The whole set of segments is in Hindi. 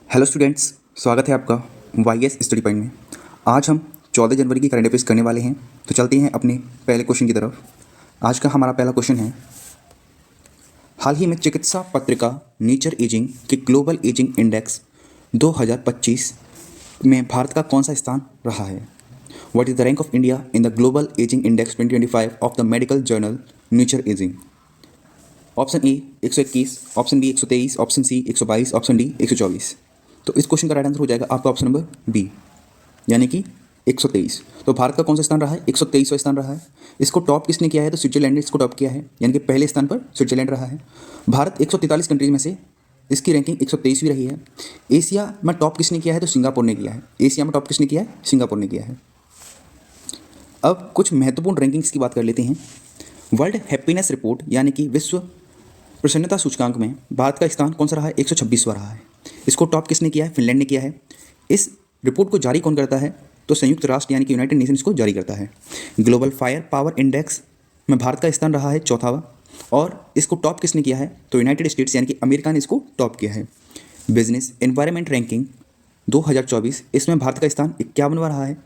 हेलो स्टूडेंट्स, स्वागत है आपका वाई एस स्टडी पॉइंट में। आज हम 14 जनवरी की करंट अफेयर्स करने वाले हैं। तो चलते हैं अपने पहले क्वेश्चन की तरफ। आज का हमारा पहला क्वेश्चन है, हाल ही में चिकित्सा पत्रिका नेचर एजिंग के ग्लोबल एजिंग इंडेक्स 2025 में भारत का कौन सा स्थान रहा है? What is the rank of India in the global aging index 2025 of the medical journal Nature Aging? Option A 121, option B 123, option C 122, option D 124। तो इस क्वेश्चन का राइट आंसर हो जाएगा आपका ऑप्शन नंबर बी, यानी कि 123। तो भारत का कौन सा स्थान रहा है? 123वां स्थान रहा है। इसको टॉप किसने किया है? तो स्विट्जरलैंड ने इसको टॉप किया है, यानी कि पहले स्थान पर स्विट्जरलैंड रहा है। भारत 143 कंट्रीज में से इसकी रैंकिंग 123वीं रही है। एशिया में टॉप किसने किया है? तो सिंगापुर ने किया है। एशिया में टॉप किसने किया है? सिंगापुर ने किया है। अब कुछ महत्वपूर्ण रैंकिंग्स की बात कर लेते हैं। वर्ल्ड हैप्पीनेस रिपोर्ट यानी कि विश्व प्रसन्नता सूचकांक में भारत का स्थान कौन सा रहा है? 126वां रहा है। इसको टॉप किसने किया है? फिनलैंड ने किया है। इस रिपोर्ट को जारी कौन करता है? तो संयुक्त राष्ट्र यानी कि यूनाइटेड नेशंस को जारी करता है। ग्लोबल फायर पावर इंडेक्स में भारत का स्थान रहा है 4वां, और इसको टॉप किसने किया है? तो यूनाइटेड स्टेट्स यानी कि अमेरिका ने इसको टॉप किया है। बिजनेस एनवायरनमेंट रैंकिंग 2024, इसमें भारत का स्थान 51वां रहा है।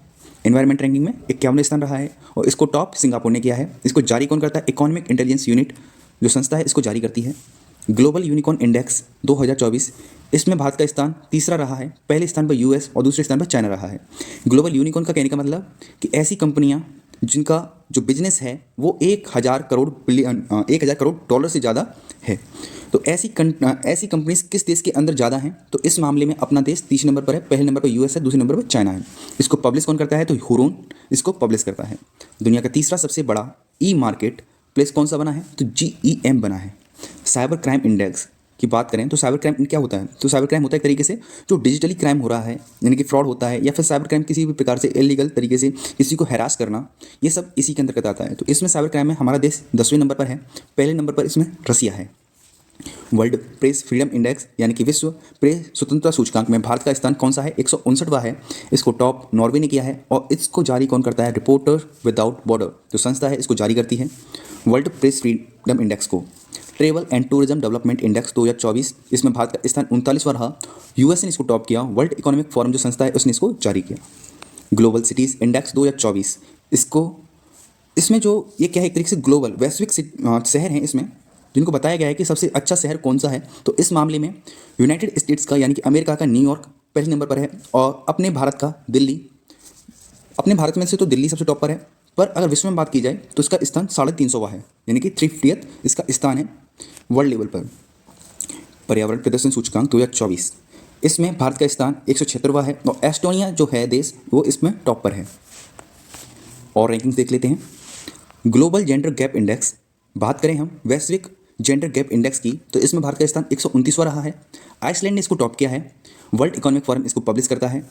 एनवायरनमेंट रैंकिंग में 51वां स्थान रहा है, और इसको टॉप सिंगापुर ने किया है। इसको जारी कौन करता है? इकोनॉमिक इंटेलिजेंस यूनिट जो संस्था है इसको जारी करती है। ग्लोबल यूनिकॉर्न इंडेक्स 2024, इसमें भारत का स्थान तीसरा रहा है। पहले स्थान पर यूएस और दूसरे स्थान पर चाइना रहा है। ग्लोबल यूनिकॉर्न का कहने का मतलब कि ऐसी कंपनियां जिनका जो बिजनेस है वो 1,000 करोड़ डॉलर से ज़्यादा है। तो ऐसी कंपनीज किस देश के अंदर ज़्यादा हैं? तो इस मामले में अपना देश तीसरे नंबर पर है। पहले नंबर पर यूएस है, दूसरे नंबर पर चाइना है। इसको पब्लिश कौन करता है? तो हुरून इसको पब्लिश करता है। दुनिया का तीसरा सबसे बड़ा ई मार्केट प्लेस कौन सा बना है? तो GEM बना है। साइबर क्राइम इंडेक्स की बात करें तो साइबर क्राइम क्या होता है? तो साइबर क्राइम होता है एक तरीके से जो डिजिटली क्राइम हो रहा है, यानी कि फ्रॉड होता है, या फिर साइबर क्राइम किसी भी प्रकार से इलीगल तरीके से किसी को हैरास करना, ये सब इसी के अंतर्गत आता है। तो इसमें साइबर क्राइम में हमारा देश 10वें नंबर पर है। पहले नंबर पर इसमें रसिया है। वर्ल्ड प्रेस फ्रीडम इंडेक्स यानी कि विश्व प्रेस स्वतंत्रता सूचकांक में भारत का स्थान कौन सा है? 159वां है। इसको टॉप नॉर्वे ने किया है, और इसको जारी कौन करता है? रिपोर्टर विदाउट बॉर्डर जो संस्था है इसको जारी करती है। वर्ल्ड प्रेस फ्रीडम इंडेक्स को travel and tourism development index 2024, इसमें भारत का स्थान 39वां रहा। यूएस ने इसको टॉप किया। वर्ल्ड इकोनॉमिक फोरम जो संस्था है उसने इसको जारी किया। ग्लोबल सिटीज़ इंडेक्स 2024, इसमें जो ये क्या है, एक तरीके से ग्लोबल वैश्विक शहर हैं इसमें, जिनको बताया गया है कि सबसे अच्छा शहर कौन सा है। तो इस मामले में यूनाइटेड स्टेट्स का यानी कि अमेरिका का न्यूयॉर्क पहले नंबर पर है, और अपने भारत का दिल्ली, अपने भारत में से तो दिल्ली सबसे टॉप पर है, पर अगर विश्व में बात की जाए तो इसका स्थान 350वां है, यानी कि 350th इसका स्थान है वर्ल्ड लेवल पर। पर्यावरण प्रदर्शन सूचकांक 2024, इसमें भारत का स्थान 176वां है, और एस्टोनिया जो है देश वो इसमें टॉप पर है। और रैंकिंग देख लेते हैं। ग्लोबल जेंडर गैप इंडेक्स, बात करें हम वैश्विक जेंडर गैप इंडेक्स की, तो इसमें भारत का स्थान 129वां रहा है। आइसलैंड ने इसको टॉप किया है। वर्ल्ड इकोनॉमिक फोरम इसको पब्लिश करता है।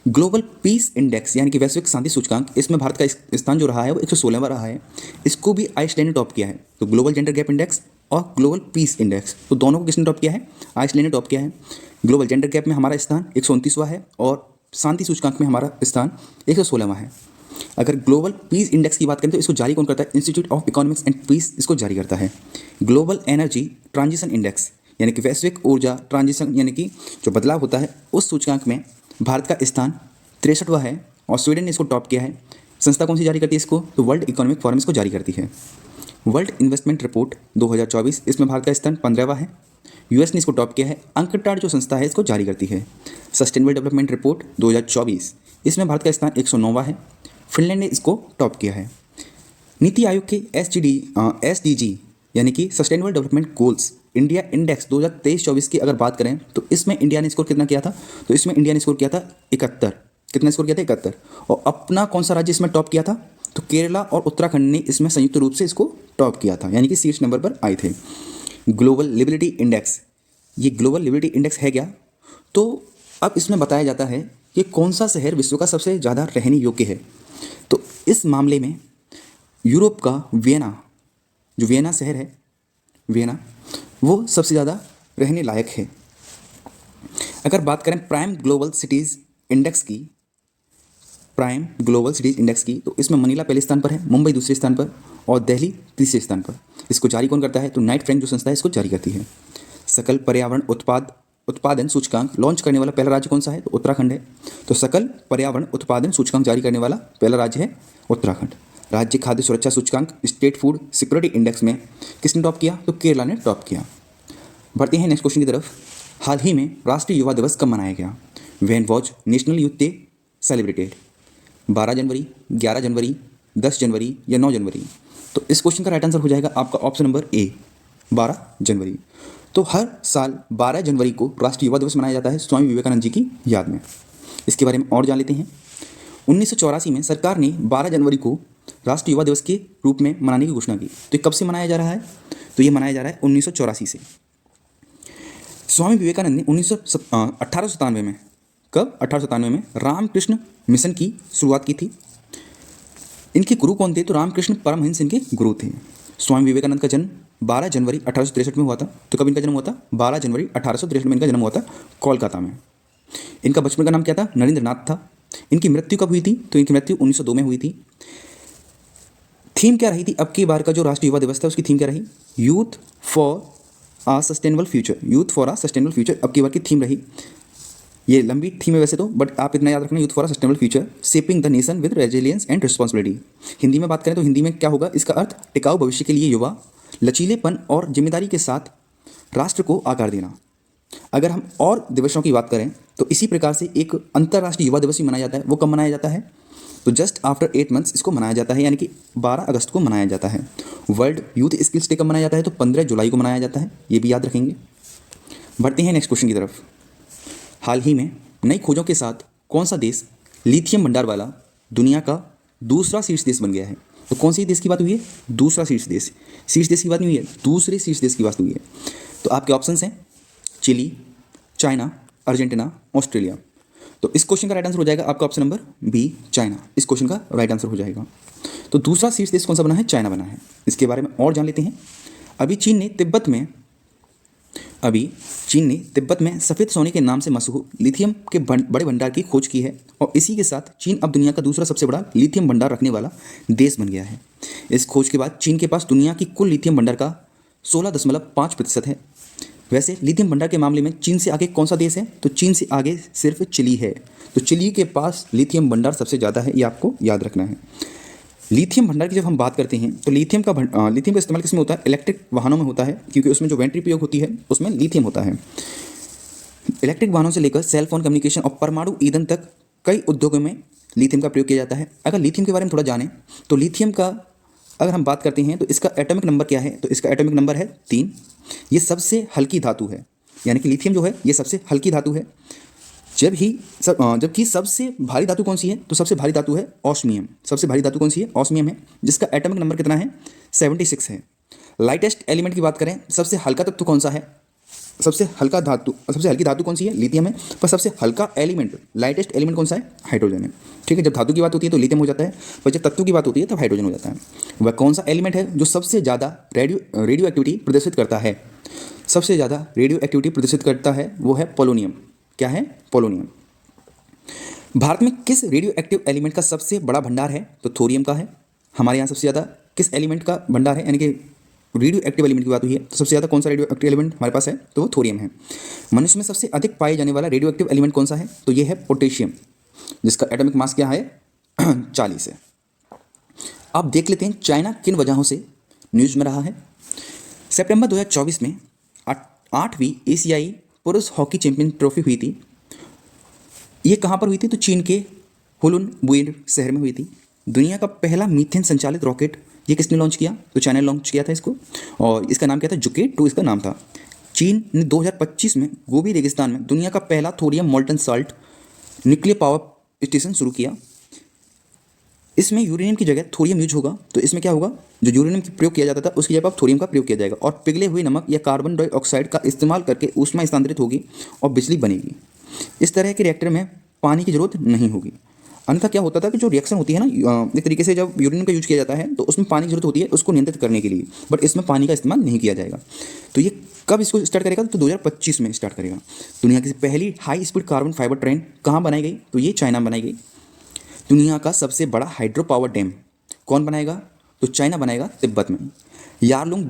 ग्लोबल पीस इंडेक्स यानी कि वैश्विक शांति सूचकांक, इसमें भारत का स्थान जो रहा है वो 116वां रहा है। इसको भी आइसलैंड ने टॉप किया है। तो ग्लोबल जेंडर गैप इंडेक्स और ग्लोबल पीस इंडेक्स, तो दोनों को किसने टॉप किया है? आइसलैंड ने टॉप किया है। ग्लोबल जेंडर गैप में हमारा स्थान 129वां है, और शांति सूचकांक में हमारा स्थान 116वां है। अगर ग्लोबल पीस इंडेक्स की बात करें तो इसको जारी कौन करता है? Institute of Economics and Peace इसको जारी करता है। ग्लोबल एनर्जी ट्रांजिशन इंडेक्स यानी कि वैश्विक ऊर्जा ट्रांजिशन यानी कि जो बदलाव होता है, उस सूचकांक में भारत का स्थान 63वां है, और स्वीडन ने इसको टॉप किया है। संस्था कौन सी जारी करती है इसको? तो वर्ल्ड इकोनॉमिक फोरम इसको जारी करती है। वर्ल्ड इन्वेस्टमेंट रिपोर्ट 2024, इसमें भारत का स्थान 15वां है। यूएस ने इसको टॉप किया है। अंकटाड जो संस्था है इसको जारी करती है। सस्टेनेबल डेवलपमेंट रिपोर्ट 2024, इसमें भारत का स्थान 109वां है। फिनलैंड ने इसको टॉप किया है। नीति आयोग के SDG यानी कि sustainable development goals India index 2023-24 की अगर बात करें तो इसमें इंडिया ने स्कोर कितना किया था? तो इसमें इंडिया ने स्कोर किया था 71। कितना स्कोर किया था? 71। और अपना कौन सा राज्य इसमें टॉप किया था? तो केरला और उत्तराखंड ने इसमें संयुक्त रूप से इसको टॉप किया था, यानी कि शीर्ष नंबर पर आए थे। ग्लोबल लिबर्टी इंडेक्स, ये ग्लोबल लिबर्टी इंडेक्स है क्या? तो अब इसमें बताया जाता है कि कौन सा शहर विश्व का सबसे ज़्यादा रहने योग्य है। तो इस मामले में यूरोप का वियना, जो वियना शहर है, वियना वो सबसे ज़्यादा रहने लायक है। अगर बात करें प्राइम ग्लोबल सिटीज़ इंडेक्स की, तो इसमें मनीला पहले स्थान पर है, मुंबई दूसरे स्थान पर, और दिल्ली तीसरे स्थान पर। इसको जारी कौन करता है? तो नाइट फ्रैंक जो संस्था है इसको जारी करती है। सकल पर्यावरण उत्पाद उत्पादन सूचकांक लॉन्च करने वाला पहला राज्य कौन सा है? तो उत्तराखंड है। तो सकल पर्यावरण उत्पादन सूचकांक जारी करने वाला पहला राज्य है उत्तराखंड। राज्य खाद्य सुरक्षा सूचकांक स्टेट फूड सिक्योरिटी इंडेक्स में किसने टॉप किया? तो केरला ने टॉप किया। बढ़ते हैं नेक्स्ट क्वेश्चन की तरफ। हाल ही में राष्ट्रीय युवा दिवस कब मनाया गया? When was national youth day celebrated? 12 जनवरी, 11 जनवरी, 10 जनवरी या 9 जनवरी? तो इस क्वेश्चन का राइट आंसर हो जाएगा आपका ऑप्शन नंबर ए, 12 जनवरी। तो हर साल 12 जनवरी को राष्ट्रीय युवा दिवस मनाया जाता है स्वामी विवेकानंद जी की याद में। इसके बारे में और जान लेते हैं। 1984 में सरकार ने 12 जनवरी को राष्ट्रीय युवा दिवस के रूप में मनाने की घोषणा की। तो ये कब से मनाया जा रहा है? तो ये मनाया जा रहा है 1984 से। स्वामी विवेकानंद ने 1897 में, कब? 1897 में रामकृष्ण मिशन की शुरुआत की थी। इनके गुरु कौन थे? तो रामकृष्ण परमहंस इनके गुरु थे। स्वामी विवेकानंद का जन्म 12 जनवरी 1863 में हुआ था। तो कब इनका जन्म हुआ था? 12 जनवरी 1863 में इनका जन्म हुआ था कोलकाता में। इनका बचपन का नाम क्या था? नरेंद्रनाथ था। इनकी मृत्यु कब हुई थी? तो इनकी मृत्यु 1902 में हुई थी। थीम क्या रही थी अब की बार का जो राष्ट्रीय युवा दिवस था उसकी थीम क्या रही? Youth for uh sustainable future. Youth for uh sustainable future अब की बार की थीम रही। ये लंबी थीम है वैसे तो, बट आप इतना याद रखना, youth for a sustainable future shaping the nation with resilience and responsibility. Hindi में बात करें तो हिंदी में क्या होगा? इसका अर्थ टिकाऊ भविष्य के लिए युवा, लचीलेपन और जिम्मेदारी के साथ राष्ट्र को आकार देना। अगर हम और दिवसों की बात करें तो इसी प्रकार से एक अंतर्राष्ट्रीय युवा दिवस भी मनाया जाता है। वो कब मनाया जाता है? तो जस्ट आफ्टर 8 मंथ्स इसको मनाया जाता है, यानी कि 12 अगस्त को मनाया जाता है। वर्ल्ड यूथ स्किल्स डे कब मनाया जाता है? तो 15 जुलाई को मनाया जाता है। ये भी याद रखेंगे। बढ़ते हैं नेक्स्ट क्वेश्चन की तरफ। हाल ही में नई खोजों के साथ कौन सा देश लिथियम भंडार वाला दुनिया का दूसरा शीर्ष देश बन गया है? तो कौन सी देश की बात हुई है? दूसरा शीर्ष देश। शीर्ष देश की बात नहीं हुई है, दूसरे शीर्ष देश की बात हुई है। तो आपके ऑप्शंस हैं चिली, चाइना, अर्जेंटीना, ऑस्ट्रेलिया। तो इस क्वेश्चन का राइट आंसर हो जाएगा आपका ऑप्शन नंबर बी, चाइना। इस क्वेश्चन का राइट आंसर हो जाएगा। तो दूसरा शीर्ष देश कौन सा बना है? चाइना बना है। इसके बारे में और जान लेते हैं। अभी चीन ने तिब्बत में सफ़ेद सोने के नाम से मशहूर लिथियम के बड़े भंडार की खोज की है और इसी के साथ चीन अब दुनिया का दूसरा सबसे बड़ा लिथियम भंडार रखने वाला देश बन गया है। इस खोज के बाद चीन के पास दुनिया की कुल लिथियम भंडार का 16.5% है। वैसे लिथियम भंडार के मामले में चीन से आगे कौन सा देश है? तो चीन से आगे सिर्फ चिली है। तो चिली के पास लिथियम भंडार सबसे ज़्यादा है, ये आपको याद रखना है। लिथियम भंडार की जब हम बात करते हैं तो लिथियम का इस्तेमाल किसमें होता है? इलेक्ट्रिक वाहनों में होता है, क्योंकि उसमें जो बैटरी प्रयोग होती है उसमें लिथियम होता है। इलेक्ट्रिक वाहनों से लेकर सेल फोन कम्युनिकेशन और परमाणु ईंधन तक कई उद्योगों में लिथियम का प्रयोग किया जाता है। अगर लिथियम के बारे में थोड़ा जानें तो लिथियम का अगर हम बात करते हैं तो इसका एटॉमिक नंबर क्या है? तो इसका एटॉमिक नंबर है 3। ये सबसे हल्की धातु है, यानी कि लिथियम जो है ये सबसे हल्की धातु है। जबकि सबसे भारी धातु कौन सी है? तो सबसे भारी धातु है ऑस्मियम। सबसे भारी धातु कौन सी है? ऑस्मियम है, जिसका एटॉमिक नंबर कितना है? 76 है। लाइटेस्ट एलिमेंट की बात करें, सबसे हल्का तत्व कौन सा है? सबसे हल्की धातु कौन सी है? लिथियम है। पर सबसे हल्का एलिमेंट, लाइटेस्ट एलिमेंट कौन सा है? हाइड्रोजन है। ठीक है, जब धातु की बात होती है तो लिथियम हो जाता है, पर जब तत्व की बात होती है तब हाइड्रोजन हो जाता है। वह कौन सा एलिमेंट है जो सबसे ज़्यादा रेडियो एक्टिविटी प्रदर्शित करता है? सबसे ज़्यादा रेडियो एक्टिविटी प्रदर्शित करता है वो है पोलोनियम। क्या है? पोलोनियम। भारत में किस रेडियो एक्टिव एलिमेंट का सबसे बड़ा भंडार है? तो थोरियम का है। हमारे यहाँ सबसे ज़्यादा किस एलिमेंट का भंडार है? यानी कि रेडियो एक्टिव एलिमेंट की बात हुई है तो सबसे ज़्यादा कौन सा रेडियो एक्टिव एलिमेंट हमारे पास है? तो वो थोरियम है। मनुष्य में सबसे अधिक पाए जाने वाला रेडियो एक्टिव एलिमेंट कौन सा है? तो ये है पोटेशियम, जिसका एटॉमिक मास क्या है? 40 है। अब देख लेते हैं चाइना किन वजहों से न्यूज़ में रहा है। सितंबर 2024 में 8वीं एशियाई पुरुष हॉकी चैंपियन ट्रॉफी हुई थी। ये कहाँ पर हुई थी? तो चीन के हुलुन बुएन शहर में हुई थी। दुनिया का पहला मीथेन संचालित रॉकेट ये किसने लॉन्च किया? तो चाइना ने लॉन्च किया था इसको, और इसका नाम क्या था? जुके 2 इसका नाम था। चीन ने 2025 में गोबी रेगिस्तान में दुनिया का पहला thorium molten salt nuclear power station शुरू किया। इसमें यूरेनियम की जगह थोरियम यूज होगा। तो इसमें क्या होगा? जो यूरेनियम का प्रयोग किया जाता था उसकी जगह अब थोरियम का प्रयोग किया जाएगा, और पिघले हुए नमक या कार्बन डाइऑक्साइड का इस्तेमाल करके ऊष्मा स्थानांतरित होगी और बिजली बनेगी। इस तरह के रिएक्टर में पानी की जरूरत नहीं होगी। अन्यथा क्या होता था कि जो रिएक्शन होती है ना, एक तरीके से जब यूरेनियम का यूज किया जाता है तो उसमें पानी की जरूरत होती है उसको नियंत्रित करने के लिए, बट इसमें पानी का इस्तेमाल नहीं किया जाएगा। तो ये कब इसको स्टार्ट करेगा? तो 2025 में स्टार्ट करेगा। दुनिया की पहली high speed carbon fibre train कहाँ बनाई गई? तो ये चाइना बनाई गई। दुनिया का सबसे बड़ा हाइड्रो पावर डैम कौन बनाएगा? तो चाइना बनाएगा, तिब्बत में। यारलुंग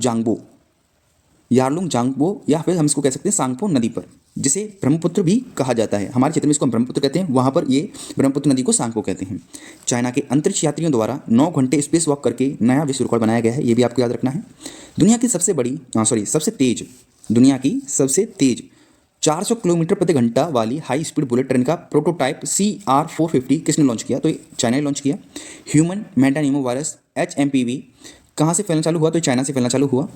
जांगबो या फिर हम इसको कह सकते हैं सांगपो नदी पर जिसे ब्रह्मपुत्र भी कहा जाता है। हमारे क्षेत्र में इसको हम ब्रह्मपुत्र कहते हैं, वहाँ पर ये ब्रह्मपुत्र नदी को सांगपो कहते हैं। चाइना के अंतरिक्ष यात्रियों द्वारा 9 घंटे स्पेस वॉक करके नया विश्व रिकॉर्ड बनाया गया है, ये भी आपको याद रखना है। दुनिया की सबसे तेज 400 किलोमीटर प्रति घंटा वाली हाई स्पीड बुलेट ट्रेन का प्रोटोटाइप CR450 किसने लॉन्च किया? तो चाइना ने लॉन्च किया। ह्यूमन मेटानिमो वायरस HMPV कहाँ से फैलना चालू हुआ? तो चाइना से फैलना चालू हुआ।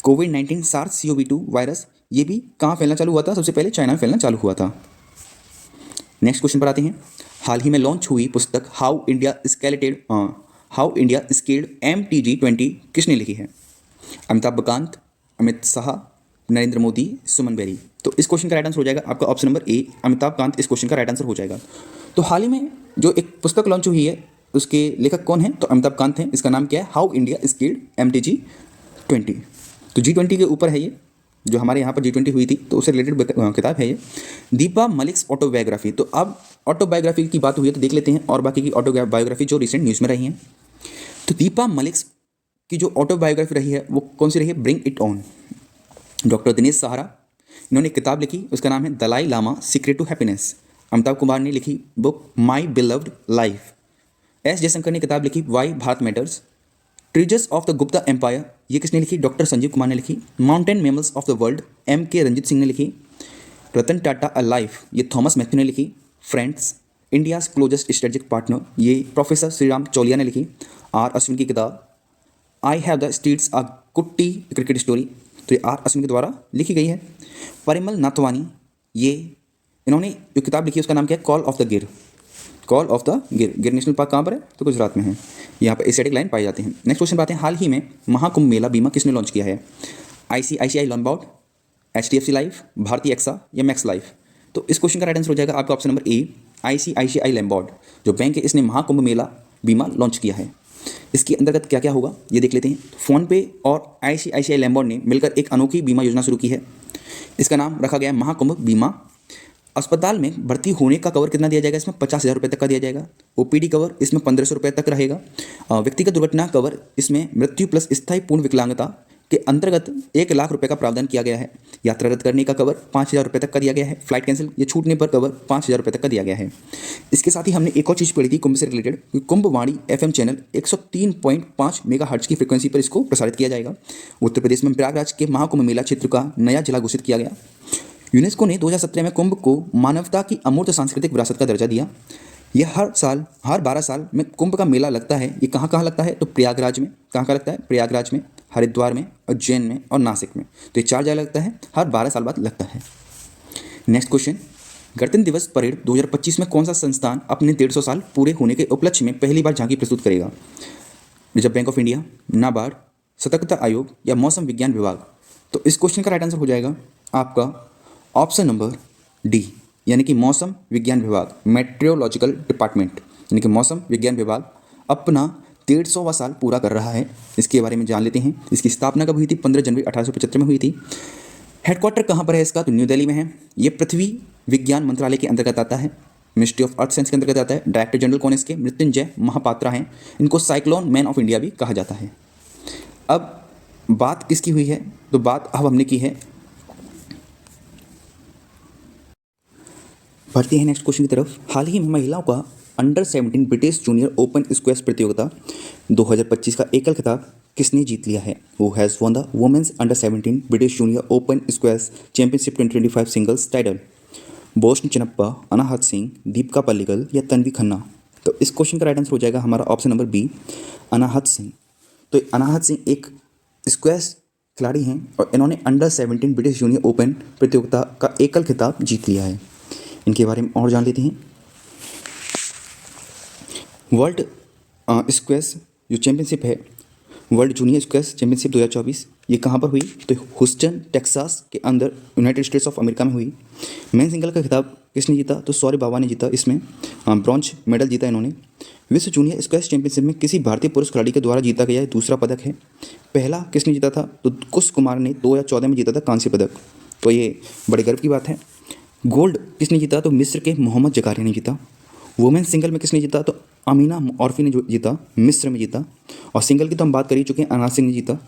कोविड-19 SARS-CoV-2 वायरस ये भी कहाँ फैलना चालू हुआ था? सबसे पहले चाइना में फैलना चालू हुआ था। नेक्स्ट क्वेश्चन पर आते हैं। हाल ही में लॉन्च हुई पुस्तक हाउ इंडिया स्केल्ड MTG20 किसने लिखी है? अमिताभ बकांत, अमित शाह, नरेंद्र मोदी, सुमन बेरी। तो इस क्वेश्चन का राइट आंसर हो जाएगा आपका option number A, Amitabh Kant इस क्वेश्चन का राइट आंसर हो जाएगा। तो हाल ही में जो एक पुस्तक लॉन्च हुई है उसके लेखक कौन है? तो अमिताभ कांत हैं। इसका नाम क्या है? How India scaled MTG20। तो G20 के ऊपर है ये, जो हमारे यहाँ पर G20 हुई थी तो उससे रिलेटेड किताब है ये। दीपा मलिक्स ऑटोबायोग्राफी। तो अब ऑटोबायोग्राफी की बात हुई है तो देख लेते हैं और बाकी की ऑटोबायोग्राफी जो रिसेंट न्यूज़ में रही हैं। तो दीपा मलिक्स की जो ऑटोबायोग्राफी रही है वो कौन सी रही है? Bring it on. Doctor Dinesh Sahara, इन्होंने किताब लिखी, उसका नाम है Dalai Lama secret to happiness. Amitabh Kumar ने लिखी book my beloved life. S Jaishankar ने किताब लिखी why Bharat matters. Treasures of the Gupta empire ये किसने लिखी? डॉक्टर संजीव कुमार ने लिखी। Mountain mammals of the world MK Ranjit Singh ने लिखी। रतन टाटा अ लाइफ ये थॉमस मैथ्यू ने लिखी। Friends India's closest strategic partner ये प्रोफेसर श्रीराम चौलिया ने लिखी। R अश्विन की किताब आई हैव द स्ट्रीट्स अ कुट्टी क्रिकेट स्टोरी, तो ये R अश्विन के द्वारा लिखी गई है। परिमल नाथवानी ये इन्होंने जो किताब लिखी है उसका नाम क्या है? कॉल ऑफ द गिर। कॉल ऑफ द गिर। गिर नेशनल पार्क कहाँ पर है? तो गुजरात में है। यहाँ पर एशियाटिक लाइन पाई जाती है। नेक्स्ट क्वेश्चन पर आते हैं। हाल ही में महाकुंभ मेला बीमा किसने लॉन्च किया है? ICICI लोम्बार्ड, HDFC लाइफ, भारतीय एक्सा या मैक्स लाइफ। तो इस क्वेश्चन का राइट आंसर हो जाएगा आपका option number A, ICICI Lombard जो बैंक है इसने महाकुंभ मेला बीमा लॉन्च किया है। इसके अंतर्गत क्या क्या होगा ये देख लेते हैं। फ़ोनपे और ICICI लोम्बार्ड ने मिलकर एक अनोखी बीमा योजना शुरू की है। इसका नाम रखा गया है महाकुंभ बीमा। अस्पताल में भर्ती होने का कवर कितना दिया जाएगा? इसमें 50,000 रुपये तक का दिया जाएगा। OPD कवर इसमें 1,500 रुपये तक रहेगा। व्यक्तिगत दुर्घटना कवर इसमें मृत्यु प्लस स्थायी पूर्ण विकलांगता के अंतर्गत 1 लाख रुपये का प्रावधान किया गया है। यात्रा रद्द करने का कवर 5,000 रुपये तक का दिया गया है। फ्लाइट कैंसिल या छूटने पर कवर 5,000 रुपये तक का दिया गया है। इसके साथ ही हमने एक और चीज़ पढ़ी थी कुंभ से related. Kumbhvani FM channel 103.5 megahertz की फ्रिक्वेंसी पर इसको प्रसारित किया जाएगा। उत्तर प्रदेश में प्रयागराज के महाकुंभ मेला क्षेत्र का नया जिला घोषित किया गया। यूनेस्को ने 2017 में कुंभ को मानवता की अमूर्त सांस्कृतिक विरासत का दर्जा दिया। यह हर 12 साल में कुंभ का मेला लगता है। ये कहाँ कहाँ लगता है? तो प्रयागराज में। कहाँ कहाँ लगता है? प्रयागराज में, हरिद्वार में, उज्जैन में और नासिक में। तो ये 4 जगह लगता है, हर 12 साल बाद लगता है। नेक्स्ट क्वेश्चन, गणतंत्र दिवस परेड 2025 में कौन सा संस्थान अपने 150 साल पूरे होने के उपलक्ष्य में पहली बार झांकी प्रस्तुत करेगा? Reserve bank of India, NABARD, सतर्कता आयोग या मौसम विज्ञान विभाग। तो इस क्वेश्चन का राइट आंसर हो जाएगा आपका ऑप्शन नंबर डी, यानी कि मौसम विज्ञान विभाग, मेट्रोलॉजिकल डिपार्टमेंट, यानी कि मौसम विज्ञान विभाग अपना 150वां साल पूरा कर रहा है। इसके बारे में जान लेते हैं। इसकी स्थापना कब हुई थी? 15 जनवरी 1875 में हुई थी। हेडक्वार्टर कहाँ पर है इसका? तो न्यू दिल्ली में है। ये पृथ्वी विज्ञान मंत्रालय के अंतर्गत आता है, मिनिस्ट्री ऑफ अर्थ साइंस के अंतर्गत आता है। डायरेक्टर जनरल कौन है इसके? मृत्युंजय महापात्रा हैं। इनको साइक्लोन मैन ऑफ इंडिया भी कहा जाता है। अब बात किसकी हुई है? तो बात अब हमने की है, बढ़ते हैं नेक्स्ट क्वेश्चन की तरफ। हाल ही में महिलाओं का under 17 British junior open squash प्रतियोगिता 2025 का एकल खिताब किसने जीत लिया है? वो has won the women's under 17 British junior open squash championship 2025 singles title? बोस्टन चिनप्पा, अनाहत सिंह, दीपिका पल्लिकल या तन्वी खन्ना। तो इस क्वेश्चन का राइट आंसर हो जाएगा हमारा ऑप्शन नंबर बी, अनाहत सिंह। तो अनाहत सिंह एक स्क्वैश खिलाड़ी हैं और इन्होंने अंडर 17 ब्रिटिश जूनियर ओपन प्रतियोगिता का एकल खिताब जीत लिया है। इनके बारे में और जान लेते हैं। वर्ल्ड स्क्वैश जो चैंपियनशिप है, वर्ल्ड जूनियर स्क्वैश चैंपियनशिप 2024, ये कहाँ पर हुई? तो ह्यूस्टन टेक्सास के अंदर यूनाइटेड स्टेट्स ऑफ अमेरिका में हुई। मेन सिंगल का खिताब किसने जीता? तो सौरभ बाबा ने जीता। इसमें ब्रॉन्ज मेडल जीता इन्होंने। विश्व जूनियर स्क्वैश चैंपियनशिप में किसी भारतीय पुरुष खिलाड़ी के द्वारा जीता गया दूसरा पदक है। पहला किसने जीता था? तो कुश कुमार ने 2014 में जीता था कांस्य पदक। तो ये बड़े गर्व की बात है। गोल्ड किसने जीता? तो मिस्र के मोहम्मद जकारिया ने जीता। वुमेन सिंगल में किसने जीता? तो अमीना ऑर्फी ने जो जीता, मिस्र में जीता। और सिंगल की तो हम बात कर ही चुके हैं, अनाज सिंह ने जीता।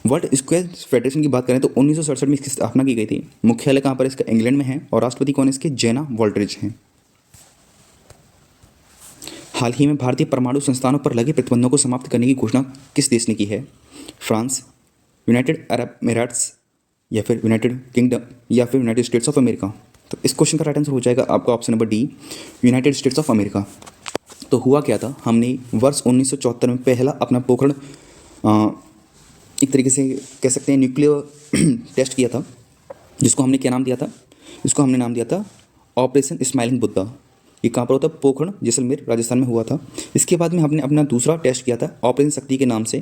वर्ल्ड स्क्वैश फेडरेशन की बात करें तो 1967 में इसकी स्थापना की गई थी। मुख्यालय कहाँ पर इसका? इंग्लैंड में है। और राष्ट्रपति कौन है इसके? जेना वॉल्ड्रिज हैं। हाल ही में भारतीय परमाणु संस्थानों पर लगे प्रतिबंधों को समाप्त करने की घोषणा किस देश ने की है? फ्रांस, यूनाइटेड अरब एमिरेट्स, या फिर यूनाइटेड किंगडम, या फिर यूनाइटेड स्टेट्स ऑफ अमेरिका। तो इस क्वेश्चन का राइट आंसर हो जाएगा आपका option number D, United states of America. तो हुआ क्या था, हमने वर्ष 1974 में पहला अपना पोखरण एक तरीके से कह सकते हैं न्यूक्लियर टेस्ट किया था, जिसको हमने क्या नाम दिया था? इसको हमने नाम दिया था ऑपरेशन स्माइलिंग बुद्धा। ये कहाँ पर होता है? पोखरण, जैसलमेर, राजस्थान में हुआ था। इसके बाद में हमने अपना दूसरा टेस्ट किया था ऑपरेशन शक्ति के नाम से,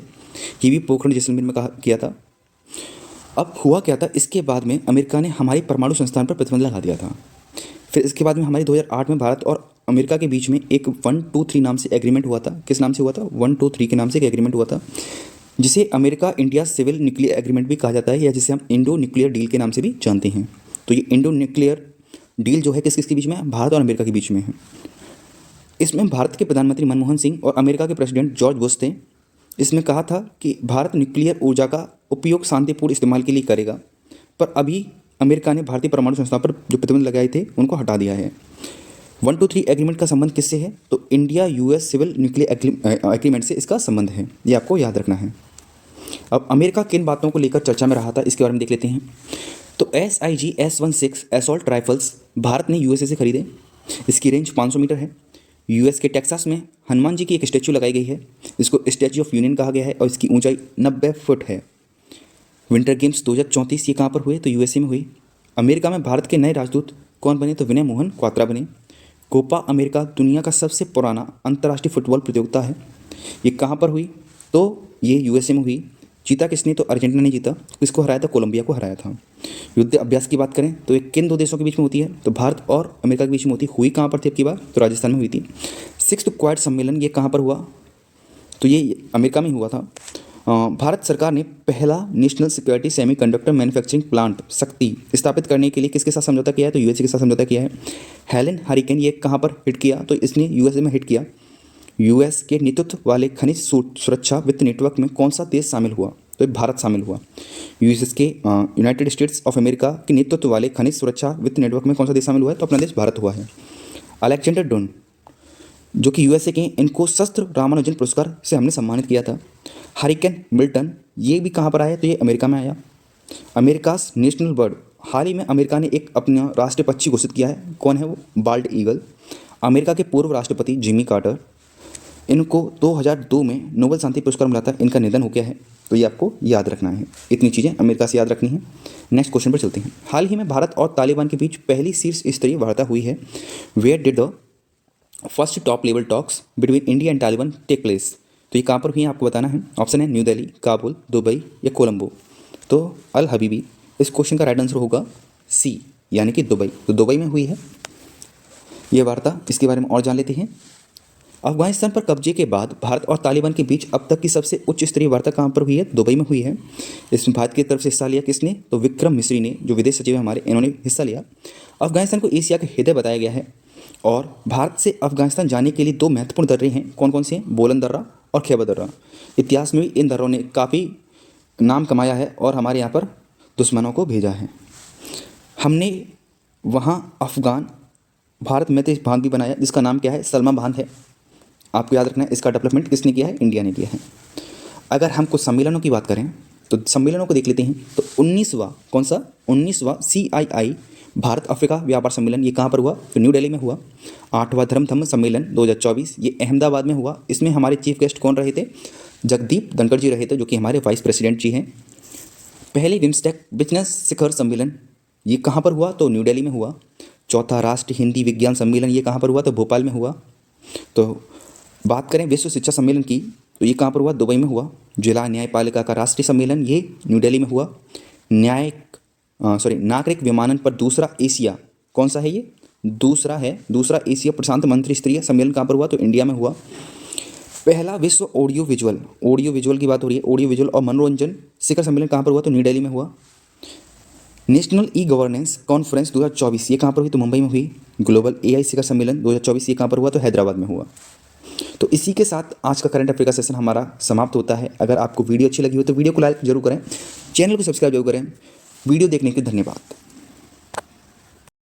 ये भी पोखरण, जैसलमेर में किया था। अब हुआ क्या था, इसके बाद में अमेरिका ने हमारे परमाणु संस्थान पर प्रतिबंध लगा दिया था। फिर इसके बाद में हमारे 2008 में भारत और अमेरिका के बीच में एक 123 नाम से एग्रीमेंट हुआ था। किस नाम से हुआ था? 123 के नाम से एक एग्रीमेंट हुआ था, जिसे America India civil nuclear agreement भी कहा जाता है, या जिसे हम इंडो न्यूक्लियर डील के नाम से भी जानते हैं। तो ये इंडो न्यूक्लियर डील जो है किस किसके बीच में है? भारत और अमेरिका के बीच में है। इसमें भारत के प्रधानमंत्री मनमोहन सिंह और अमेरिका के प्रेसिडेंट जॉर्ज बुश थे। इसमें कहा था कि भारत न्यूक्लियर ऊर्जा का उपयोग शांतिपूर्ण इस्तेमाल के लिए करेगा, पर अभी अमेरिका ने भारतीय परमाणु संस्थान पर जो प्रतिबंध लगाए थे उनको हटा दिया है। 123 एग्रीमेंट का संबंध किससे है? तो India US civil nuclear agreement से इसका संबंध है, ये आपको याद रखना है। अब अमेरिका किन बातों को लेकर चर्चा में रहा था, इसके बारे में देख लेते हैं। तो SIG S-16 assault rifles Bharat ने यूएसए से खरीदे। इसकी रेंज 500 मीटर है। यूएस के टेक्सास में हनुमान जी की एक स्टैचू लगाई गई है, इसको स्टैचू ऑफ यूनियन कहा गया है, और इसकी ऊंचाई 90 फुट है। विंटर गेम्स 2034 ये कहाँ पर हुए? तो यूएसए में हुई। अमेरिका में भारत के नए राजदूत कौन बने? तो विनय मोहन क्वात्रा बने। कोपा अमेरिका दुनिया का सबसे पुराना अंतर्राष्ट्रीय फुटबॉल प्रतियोगिता है, ये कहाँ पर हुई? तो ये यूएसए में हुई। जीता किसने? तो अर्जेंटीना ने जीता। किसको हराया था? कोलंबिया को हराया था। युद्ध अभ्यास की बात करें तो ये किन दो देशों के बीच में होती है? तो भारत और अमेरिका के बीच में होती। हुई कहाँ पर थी अब की बार? तो राजस्थान में हुई थी। 6th क्वाड सम्मेलन ये कहाँ पर हुआ? तो ये अमेरिका में हुआ था। भारत सरकार ने पहला national security semiconductor manufacturing plant शक्ति स्थापित करने के लिए किसके साथ समझौता किया है? तो यूएसए के साथ समझौता किया है। हेलेन हरिकेन ये कहाँ पर हिट किया? तो इसने यूएसए में हिट किया। यूएस के नेतृत्व वाले खनिज सुरक्षा वित्त नेटवर्क में कौन सा देश शामिल हुआ? तो भारत शामिल हुआ। यूएस के यूनाइटेड स्टेट्स ऑफ अमेरिका के नेतृत्व वाले खनिज सुरक्षा वित्त नेटवर्क में कौन सा देश शामिल हुआ है? तो अपना देश भारत हुआ है। अलेक्जेंडर डोन जो कि यूएसए के, इनको शस्त्र रामानुजन पुरस्कार से हमने सम्मानित किया था। हरिकेन मिल्टन ये भी कहाँ पर आया? तो ये अमेरिका में आया। अमेरिकास नेशनल बर्ड, हाल ही में अमेरिका ने एक अपना राष्ट्रीय पक्षी घोषित किया है। कौन है वो? Bald eagle. अमेरिका के पूर्व राष्ट्रपति जिमी कार्टर, इनको 2002 में नोबेल शांति पुरस्कार मिला था, इनका निधन हो गया है। तो ये आपको याद रखना है, इतनी चीज़ें अमेरिका से याद रखनी है। नेक्स्ट क्वेश्चन पर चलते हैं। हाल ही में भारत और तालिबान के बीच पहली शीर्ष स्तरीय वार्ता हुई है। Where did the first top level talks between India and Taliban take place? तो ये कहाँ पर हुई है आपको बताना है। ऑप्शन है न्यू दिल्ली, काबुल, दुबई या कोलंबो। तो अल हबीबी, इस क्वेश्चन का राइट आंसर होगा सी, यानी कि दुबई। तो दुबई में हुई है ये वार्ता। इसके बारे में और जान लेते हैं। अफगानिस्तान पर कब्जे के बाद भारत और तालिबान के बीच अब तक की सबसे उच्च स्तरीय वार्ता कहाँ पर हुई है? दुबई में हुई है। इसमें भारत की तरफ से हिस्सा लिया किसने? तो विक्रम मिश्री ने, जो विदेश सचिव है हमारे, इन्होंने हिस्सा लिया। अफगानिस्तान को एशिया का हृदय बताया गया है, और भारत से अफगानिस्तान जाने के लिए दो महत्वपूर्ण दर्रे हैं। कौन कौन से हैं? बोलन दर्रा और खैबर दर्रा। इतिहास में भी इन दर्रों ने काफ़ी नाम कमाया है और हमारे यहाँ पर दुश्मनों को भेजा है। हमने वहाँ अफगान भारत में एक बांध भी बनाया, जिसका नाम क्या है? सलमा बांध है। आपको याद रखना है, इसका डेवलपमेंट किसने किया है? इंडिया ने किया है। अगर हम कुछ सम्मेलनों की बात करें तो सम्मेलनों को देख लेते हैं। तो 19वां, कौन सा? 19वां CII भारत अफ्रीका व्यापार सम्मेलन, ये कहाँ पर हुआ? तो न्यू दिल्ली में हुआ। 8वां धर्म सम्मेलन 2024, ये अहमदाबाद में हुआ। इसमें हमारे चीफ गेस्ट कौन रहे थे? जगदीप धनखड़ जी रहे थे, जो कि हमारे वाइस प्रेसिडेंट जी हैं। पहले बिम्स्टेक बिजनेस शिखर सम्मेलन, ये कहाँ पर हुआ? तो न्यू दिल्ली में हुआ। चौथा राष्ट्रीय हिंदी विज्ञान सम्मेलन, ये कहाँ पर हुआ? तो भोपाल में हुआ। तो बात करें विश्व शिक्षा सम्मेलन की, तो ये कहाँ पर हुआ? दुबई में हुआ। जिला न्यायपालिका का राष्ट्रीय सम्मेलन, ये न्यू दिल्ली में हुआ। नागरिक विमानन पर दूसरा एशिया, कौन सा है ये? दूसरा एशिया प्रशांत मंत्री स्तरीय सम्मेलन कहाँ पर हुआ? तो इंडिया में हुआ। पहला विश्व ऑडियो विजुअल की बात हो रही है, ऑडियो विजुअल और मनोरंजन शिखर सम्मेलन कहाँ पर हुआ? तो न्यू दिल्ली में हुआ। नेशनल ई गवर्नेंस कॉन्फ्रेंस 2024, ये कहाँ पर हुई? तो मुंबई में हुई। ग्लोबल AI शिखर सम्मेलन 2024, ये कहाँ पर हुआ? तो हैदराबाद में हुआ। तो इसी के साथ आज का करंट अफेयर का सेशन हमारा समाप्त होता है। अगर आपको वीडियो अच्छी लगी हो तो वीडियो को लाइक जरूर करें, चैनल को सब्सक्राइब जरूर करें। वीडियो देखने के लिए धन्यवाद।